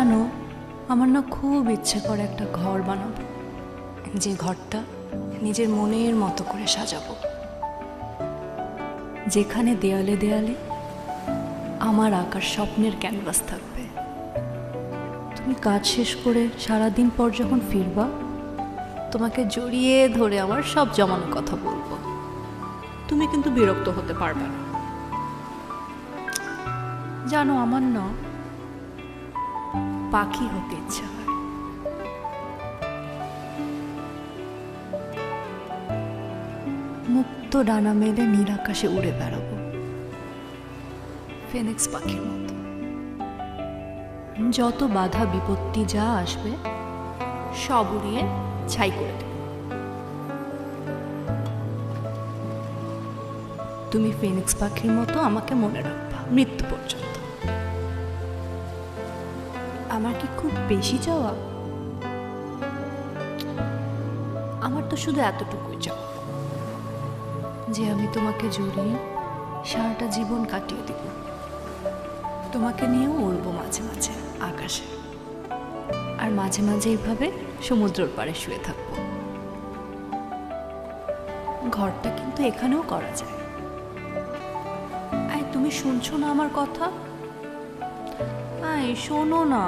জানো, আমার না খুব ইচ্ছে করে একটা ঘর বানাবো, যে ঘরটা নিজের মনের মতো করে সাজাবো, যেখানে দেয়ালে দেয়ালে আমার আঁকার স্বপ্নের ক্যানভাস থাকবে। তুমি কাজ শেষ করে সারাদিন পর যখন ফিরবা, তোমাকে জড়িয়ে ধরে আমার সব জমানো কথা বলবো। তুমি কিন্তু বিরক্ত হতে পারবে না। জানো, আমার না পাখি হতে ইচ্ছা হয়। মুক্ত ডানা মেলে নীল আকাশে উড়ে বেড়াবো, ফিনিক্স পাখির মতো। যত বাধা বিপত্তি যা আসবে সব উড়িয়ে ছাই করে দেব। তুমি ফিনিক্স পাখির মতো আমাকে মনে রাখবা মৃত্যু পর্যন্ত। আমার কি খুব বেশি চাওয়া? আমার তো শুধু এতটুকুই চাওয়া, যে আমি তোমাকে জড়িয়ে সারাটা জীবন কাটিয়ে দিব। তোমাকে নিয়েও উড়বো মাঝে মাঝে আকাশে, আর মাঝে মাঝে এইভাবে সমুদ্রের পাড়ে শুয়ে থাকবো। ঘরটা কিন্তু এখানেও করা যায়। আয়, তুমি শুনছো না আমার কথা? আয়, শোনো না।